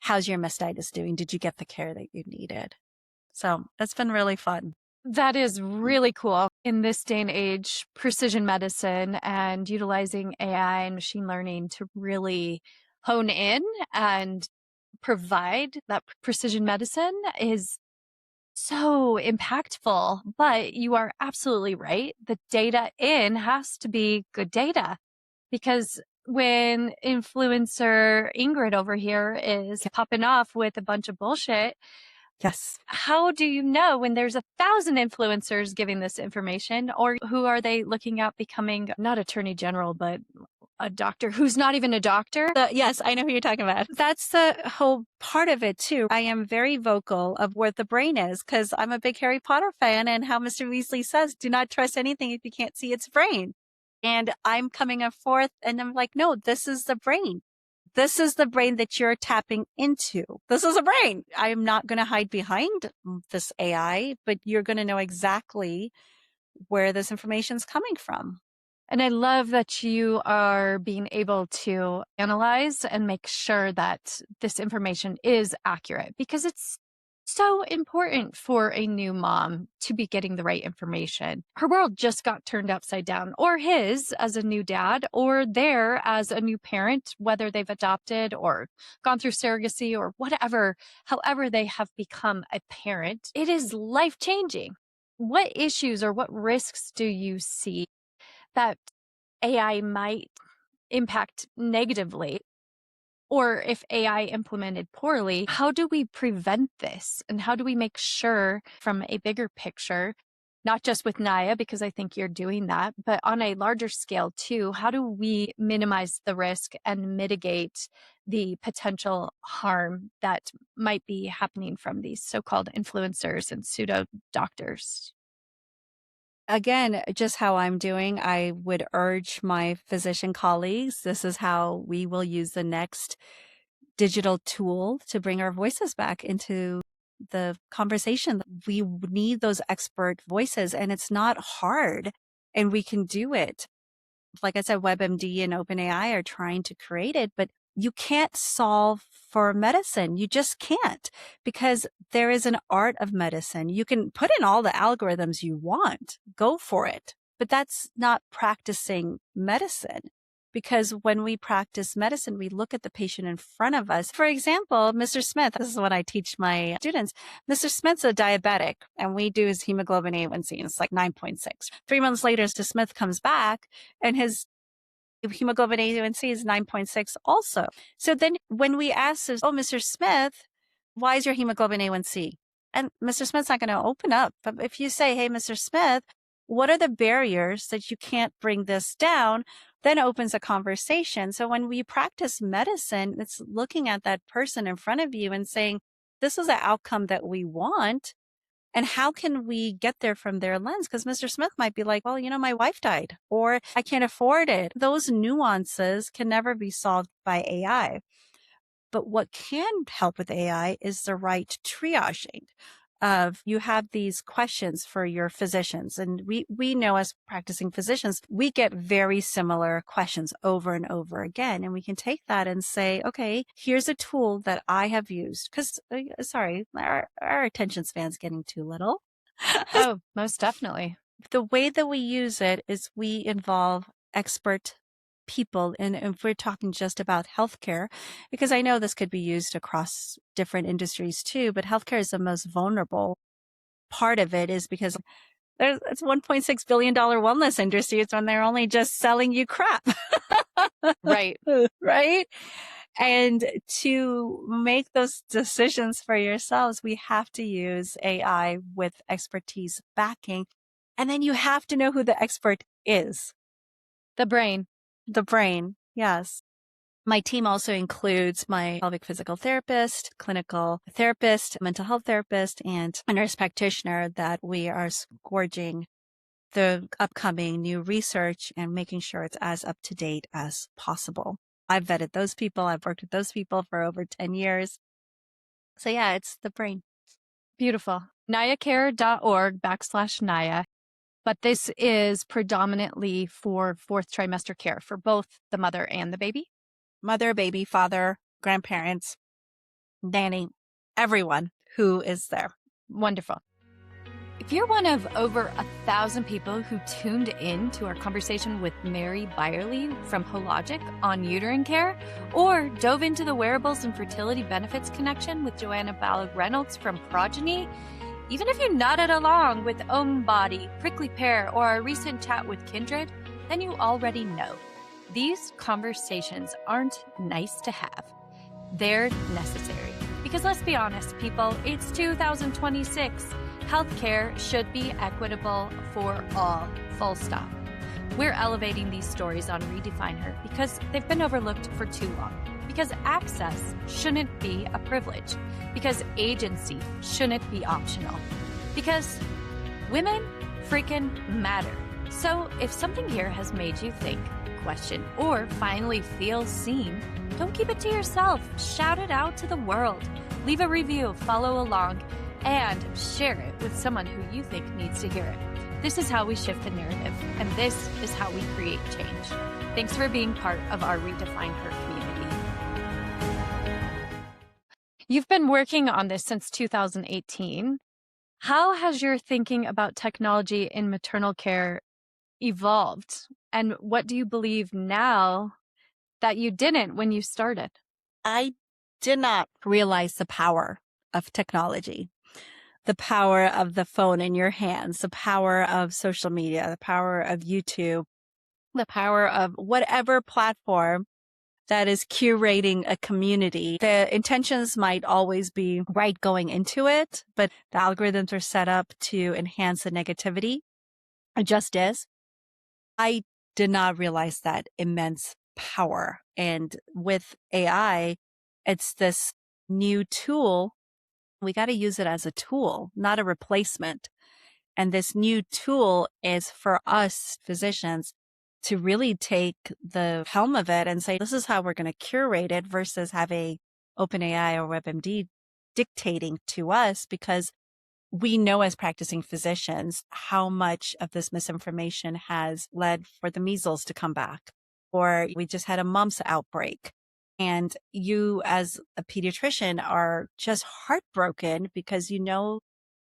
how's your mastitis doing? Did you get the care that you needed? So that's been really fun. That is really cool. In this day and age, precision medicine and utilizing AI and machine learning to really hone in and provide that precision medicine is so impactful. But you are absolutely right. The data in has to be good data because when influencer Ingrid over here is popping off with a bunch of bullshit, yes, how do you know when there's 1,000 influencers giving this information, or who are they looking at becoming not attorney general, but a doctor who's not even a doctor? Yes, I know who you're talking about. That's the whole part of it too. I am very vocal of where the brain is because I'm a big Harry Potter fan and how Mr. Weasley says, do not trust anything if you can't see its brain. And I'm coming forth and I'm like, no, this is the brain. This is the brain that you're tapping into. This is a brain. I am not going to hide behind this AI, but you're going to know exactly where this information is coming from. And I love that you are being able to analyze and make sure that this information is accurate because it's so important for a new mom to be getting the right information. Her world just got turned upside down, or his as a new dad, or their as a new parent, whether they've adopted or gone through surrogacy or whatever, however they have become a parent. It is life-changing. What issues or what risks do you see that AI might impact negatively? Or if AI implemented poorly, how do we prevent this? And how do we make sure from a bigger picture, not just with Naya, because I think you're doing that, but on a larger scale too, how do we minimize the risk and mitigate the potential harm that might be happening from these so-called influencers and pseudo doctors? Again, just how I'm doing, I would urge my physician colleagues, this is how we will use the next digital tool to bring our voices back into the conversation. We need those expert voices and it's not hard and we can do it. Like I said, WebMD and OpenAI are trying to create it, but you can't solve for medicine. You just can't because there is an art of medicine. You can put in all the algorithms you want, go for it, but that's not practicing medicine. Because when we practice medicine, we look at the patient in front of us. For example, Mr. Smith, this is what I teach my students. Mr. Smith's a diabetic and we do his hemoglobin A1C and it's like 9.6. 3 months later, Mr. Smith comes back and his hemoglobin A1C is 9.6 also. So then when we ask, oh, Mr. Smith, why is your hemoglobin A1C? And Mr. Smith's not going to open up. But if you say, hey, Mr. Smith, what are the barriers that you can't bring this down? Then opens a conversation. So when we practice medicine, it's looking at that person in front of you and saying, this is the outcome that we want. And how can we get there from their lens? Because Mr. Smith might be like, well, my wife died or I can't afford it. Those nuances can never be solved by AI. But what can help with AI is the right triaging. of you have these questions for your physicians. And we know as practicing physicians, we get very similar questions over and over again. And we can take that and say, okay, here's a tool that I have used. Because, sorry, our attention span's getting too little. Oh, most definitely. The way that we use it is we involve expert people. And if we're talking just about healthcare, because I know this could be used across different industries too, but healthcare is the most vulnerable part of it is because it's $1.6 billion wellness industry. It's when they're only just selling you crap. Right. Right. And to make those decisions for yourselves, we have to use AI with expertise backing. And then you have to know who the expert is. The brain. The brain. Yes. My team also includes my pelvic physical therapist, clinical therapist, mental health therapist, and a nurse practitioner that we are scourging the upcoming new research and making sure it's as up to date as possible. I've vetted those people. I've worked with those people for over 10 years. So yeah, it's the brain. Beautiful. NayaCare.org/Naya. But this is predominantly for fourth trimester care for both the mother and the baby. Mother, baby, father, grandparents, nanny, everyone who is there. Wonderful. If you're one of over 1,000 people who tuned in to our conversation with Mary Byerly from Hologic on uterine care, or dove into the wearables and fertility benefits connection with Joanna Balog Reynolds from Progeny, even if you nodded along with Body, Prickly Pear, or our recent chat with Kindred, then you already know. These conversations aren't nice to have. They're necessary. Because let's be honest, people, it's 2026. Healthcare should be equitable for all, full stop. We're elevating these stories on Redefine Her because they've been overlooked for too long. Because access shouldn't be a privilege. Because agency shouldn't be optional. Because women freaking matter. So if something here has made you think, question, or finally feel seen, don't keep it to yourself. Shout it out to the world. Leave a review, follow along, and share it with someone who you think needs to hear it. This is how we shift the narrative, and this is how we create change. Thanks for being part of our Redefine Her community. You've been working on this since 2018. How has your thinking about technology in maternal care evolved? And what do you believe now that you didn't when you started? I did not realize the power of technology, the power of the phone in your hands, the power of social media, the power of YouTube, the power of whatever platform that is curating a community. The intentions might always be right going into it, but the algorithms are set up to enhance the negativity. It just is. I did not realize that immense power. And with AI, it's this new tool. We got to use it as a tool, not a replacement. And this new tool is for us physicians to really take the helm of it and say, this is how we're going to curate it versus have a OpenAI or WebMD dictating to us, because we know as practicing physicians how much of this misinformation has led for the measles to come back, or we just had a mumps outbreak. And you as a pediatrician are just heartbroken because you know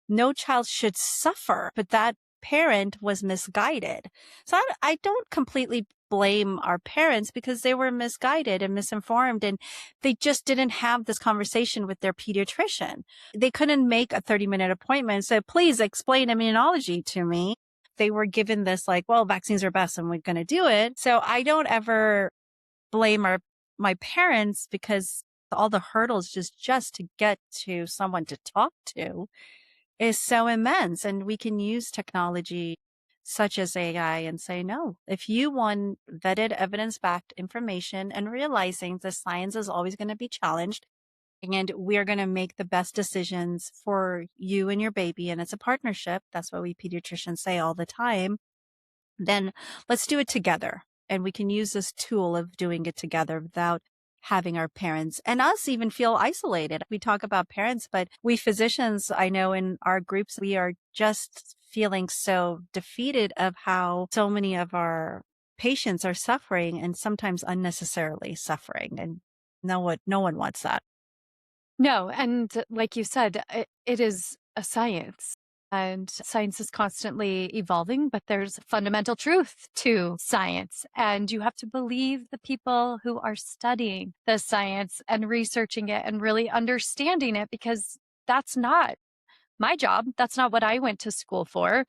no child should suffer, but that parent was misguided. So I don't completely blame our parents because they were misguided and misinformed, and they just didn't have this conversation with their pediatrician. They couldn't make a 30-minute appointment and say, please explain immunology to me. They were given this like, well, vaccines are best and we're going to do it. So I don't ever blame my parents because all the hurdles just to get to someone to talk to is so immense. And we can use technology such as AI and say, no, if you want vetted evidence-backed information and realizing the science is always going to be challenged and we're going to make the best decisions for you and your baby, and it's a partnership. That's what we pediatricians say all the time. Then let's do it together. And we can use this tool of doing it together without having our parents and us even feel isolated. We talk about parents, but we physicians, I know in our groups, we are just feeling so defeated of how so many of our patients are suffering and sometimes unnecessarily suffering. And no one wants that. No, and like you said, it is a science. And science is constantly evolving, but there's fundamental truth to science. And you have to believe the people who are studying the science and researching it and really understanding it, because that's not my job. That's not what I went to school for.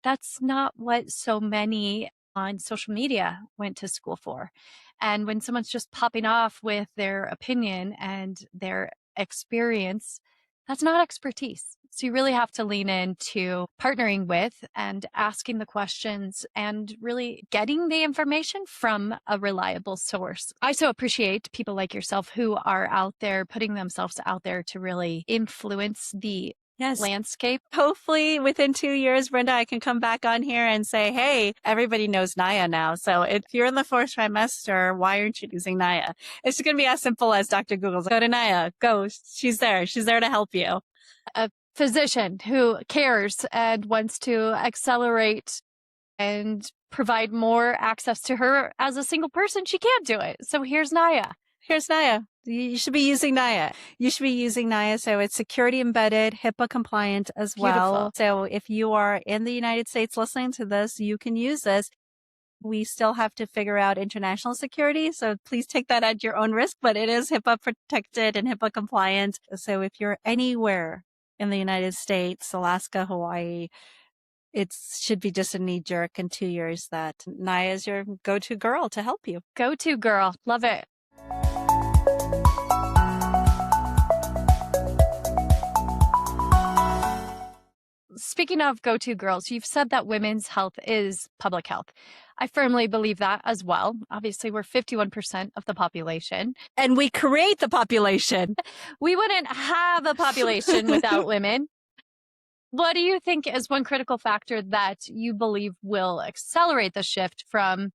That's not what so many on social media went to school for. And when someone's just popping off with their opinion and their experience, that's not expertise. So you really have to lean into partnering with and asking the questions and really getting the information from a reliable source. I so appreciate people like yourself who are out there putting themselves out there to really influence the landscape. Hopefully within 2 years, Brenda, I can come back on here and say, hey, everybody knows Naya now. So if you're in the fourth trimester, why aren't you using Naya? It's going to be as simple as Dr. Google's. Go to Naya. Go. She's there. She's there to help you. A physician who cares and wants to accelerate and provide more access to her as a single person. She can't do it. So here's Naya. Here's Naya. You should be using Naya. You should be using Naya. So it's security embedded, HIPAA compliant as well. Beautiful. So if you are in the United States listening to this, you can use this. We still have to figure out international security. So please take that at your own risk, but it is HIPAA protected and HIPAA compliant. So if you're anywhere in the United States, Alaska, Hawaii, it should be just a knee jerk in 2 years that Naya is your go-to girl to help you. Go-to girl. Love it. Speaking of go-to girls, you've said that women's health is public health. I firmly believe that as well. Obviously, we're 51% of the population. And we create the population. We wouldn't have a population without women. What do you think is one critical factor that you believe will accelerate the shift from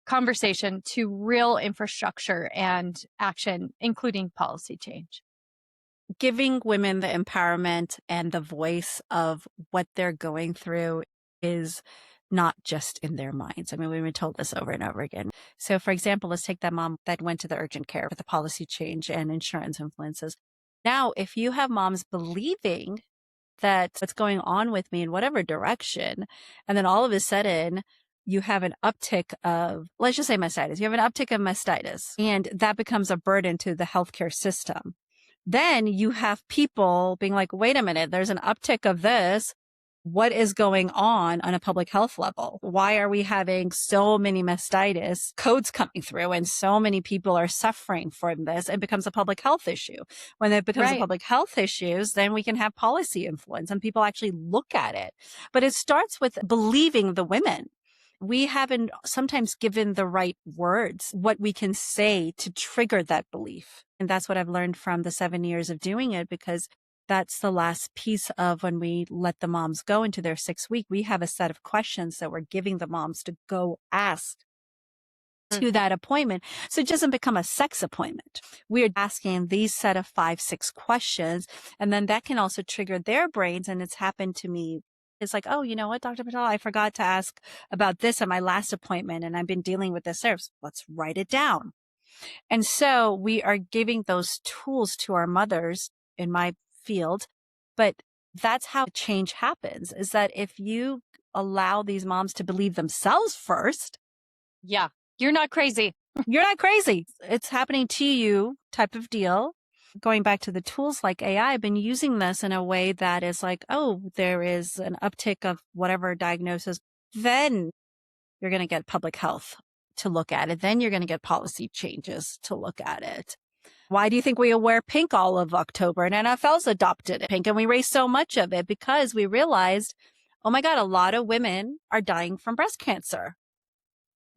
conversation to real infrastructure and action, including policy change? Giving women the empowerment and the voice of what they're going through is not just in their minds. I mean, we've been told this over and over again. So for example, let's take that mom that went to the urgent care with the policy change and insurance influences. Now, if you have moms believing that what's going on with me in whatever direction, and then all of a sudden you have an uptick of, let's just say mastitis, you have an uptick of mastitis, and that becomes a burden to the healthcare system. Then you have people being like, wait a minute, there's an uptick of this. What is going on a public health level? Why are we having so many mastitis codes coming through and so many people are suffering from this? It becomes a public health issue. When it becomes a public health issue, then we can have policy influence and people actually look at it. But it starts with believing the women. We haven't sometimes given the right words, what we can say to trigger that belief. And that's what I've learned from the 7 years of doing it, because that's the last piece of when we let the moms go into their 6th week. We have a set of questions that we're giving the moms to go ask to that appointment. So it doesn't become a sex appointment. We're asking these set of 5, 6 questions, and then that can also trigger their brains. And it's happened to me. It's like, oh, you know what, Dr. Patel, I forgot to ask about this at my last appointment, and I've been dealing with this. Let's write it down. And so we are giving those tools to our mothers in my field. But that's how change happens, is that if you allow these moms to believe themselves first. Yeah, you're not crazy. You're not crazy. It's happening to you type of deal. Going back to the tools like AI, I've been using this in a way that is like, oh, there is an uptick of whatever diagnosis. Then you're going to get public health to look at it. Then you're going to get policy changes to look at it. Why do you think we wear pink all of October? And NFL's adopted pink, and we raise so much of it because we realized, oh my God, a lot of women are dying from breast cancer.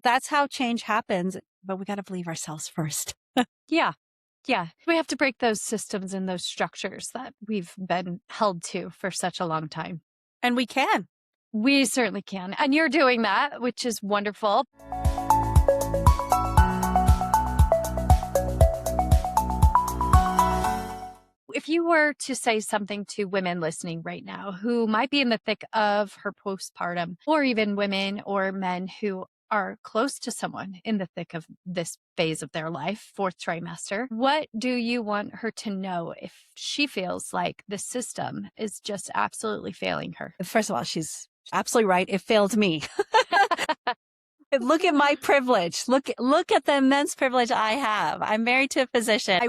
That's how change happens, but we got to believe ourselves first. Yeah. Yeah. We have to break those systems and those structures that we've been held to for such a long time. And we can. We certainly can. And you're doing that, which is wonderful. If you were to say something to women listening right now who might be in the thick of her postpartum, or even women or men who are close to someone in the thick of this phase of their life, fourth trimester, what do you want her to know if she feels like the system is just absolutely failing her? First of all, she's absolutely right. It failed me. Look at my privilege. Look at the immense privilege I have. I'm married to a physician. I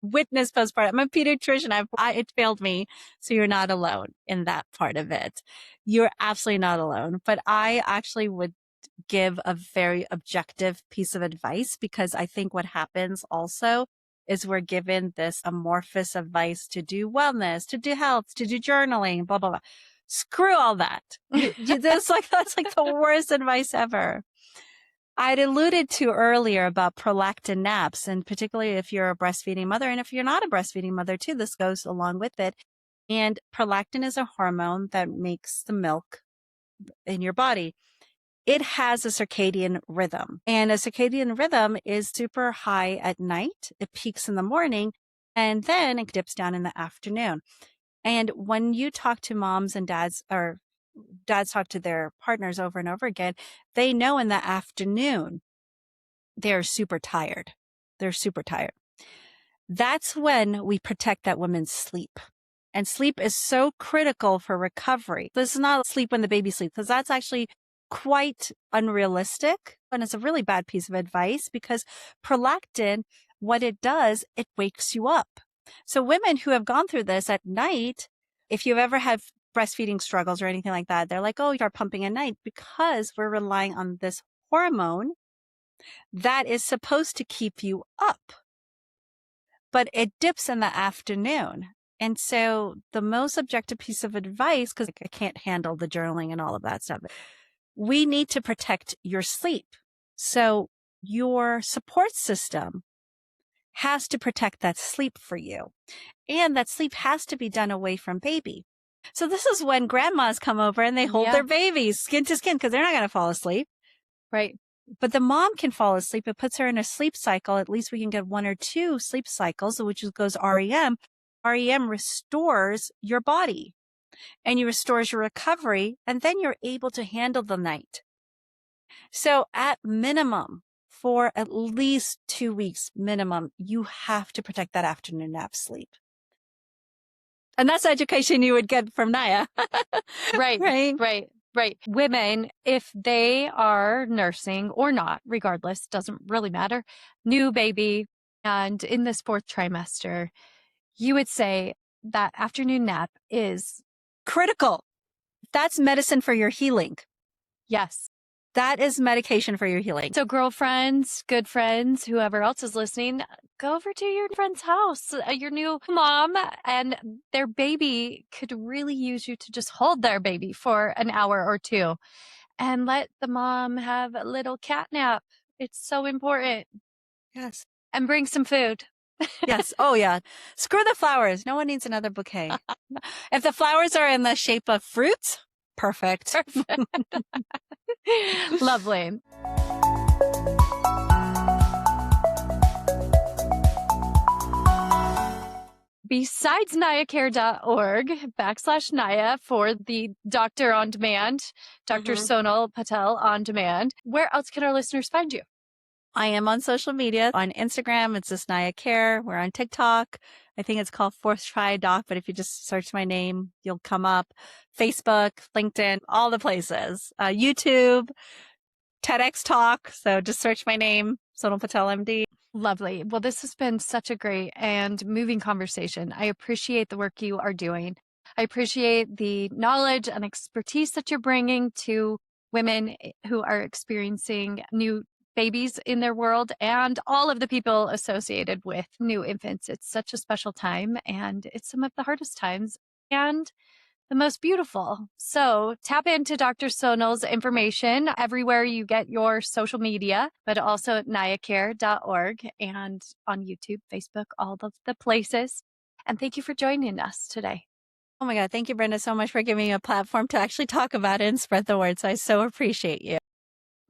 witnessed postpartum. I'm a pediatrician. It failed me. So you're not alone in that part of it. You're absolutely not alone. But I actually would give a very objective piece of advice, because I think what happens also is we're given this amorphous advice to do wellness, to do health, to do journaling, blah, blah, blah. Screw all that. That's like the worst advice ever. I'd alluded to earlier about prolactin naps, and particularly if you're a breastfeeding mother, and if you're not a breastfeeding mother too, this goes along with it. And prolactin is a hormone that makes the milk in your body. It has a circadian rhythm, and a circadian rhythm is super high at night. It peaks in the morning, and then it dips down in the afternoon. And when you talk to moms and dads, or dads talk to their partners over and over again, they know in the afternoon, they're super tired. They're super tired. That's when we protect that woman's sleep. And sleep is so critical for recovery. This is not sleep when the baby sleeps, because that's actually quite unrealistic. And it's a really bad piece of advice, because prolactin, what it does, it wakes you up. So women who have gone through this at night, if you've ever had breastfeeding struggles or anything like that, they're like, oh, you start pumping at night, because we're relying on this hormone that is supposed to keep you up. But it dips in the afternoon. And so the most objective piece of advice, because I can't handle the journaling and all of that stuff, we need to protect your sleep. So your support system has to protect that sleep for you. And that sleep has to be done away from baby. So this is when grandmas come over and they hold their babies skin to skin, because they're not going to fall asleep. Right. But the mom can fall asleep. It puts her in a sleep cycle. At least we can get 1 or 2 sleep cycles, which goes REM. REM restores your body, and you restores your recovery, and then you're able to handle the night. So at minimum, for at least 2 weeks minimum, you have to protect that afternoon nap sleep. And that's education you would get from Naya. Right. Women, if they are nursing or not, regardless, doesn't really matter, new baby, and in this fourth trimester, you would say that afternoon nap is critical. That's medicine for your healing. Yes. That is medication for your healing. So girlfriends, good friends, whoever else is listening, go over to your friend's house, your new mom, and their baby could really use you to just hold their baby for an hour or 2 and let the mom have a little cat nap. It's so important. Yes. And bring some food. Yes. Oh, yeah. Screw the flowers. No one needs another bouquet. If the flowers are in the shape of fruits, perfect. Lovely. Besides NayaCare.org/Naya for the Doctor on Demand, Dr. Sonal Patel on Demand, where else can our listeners find you? I am on social media. On Instagram, it's just Naya Care. We're on TikTok. I think it's called Fourth Try Doc, but if you just search my name, you'll come up. Facebook, LinkedIn, all the places. YouTube, TEDx Talk. So just search my name, Sonal Patel, MD. Lovely. Well, this has been such a great and moving conversation. I appreciate the work you are doing. I appreciate the knowledge and expertise that you're bringing to women who are experiencing new babies in their world and all of the people associated with new infants. It's such a special time, and it's some of the hardest times and the most beautiful. So tap into Dr. Sonal's information everywhere you get your social media, but also at NayaCare.org and on YouTube, Facebook, all of the places. And thank you for joining us today. Oh my God. Thank you, Brenda, so much for giving me a platform to actually talk about it and spread the word. So I so appreciate you.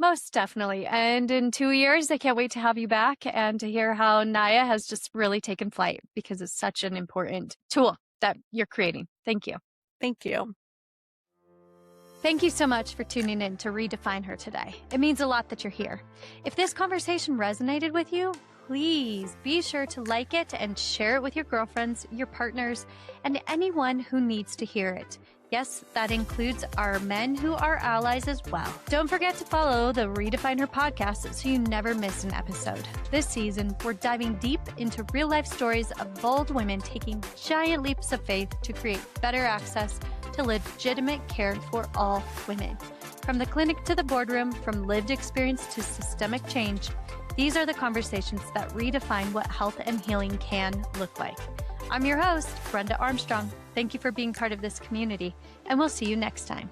Most definitely. And in 2 years, I can't wait to have you back and to hear how Naya has just really taken flight because it's such an important tool that you're creating. Thank you. Thank you. Thank you so much for tuning in to Redefine Her today. It means a lot that you're here. If this conversation resonated with you, please be sure to like it and share it with your girlfriends, your partners, and anyone who needs to hear it. Yes, that includes our men who are allies as well. Don't forget to follow the Redefine Her podcast so you never miss an episode. This season, we're diving deep into real-life stories of bold women taking giant leaps of faith to create better access to legitimate care for all women. From the clinic to the boardroom, from lived experience to systemic change, these are the conversations that redefine what health and healing can look like. I'm your host, Brenda Armstrong. Thank you for being part of this community, and we'll see you next time.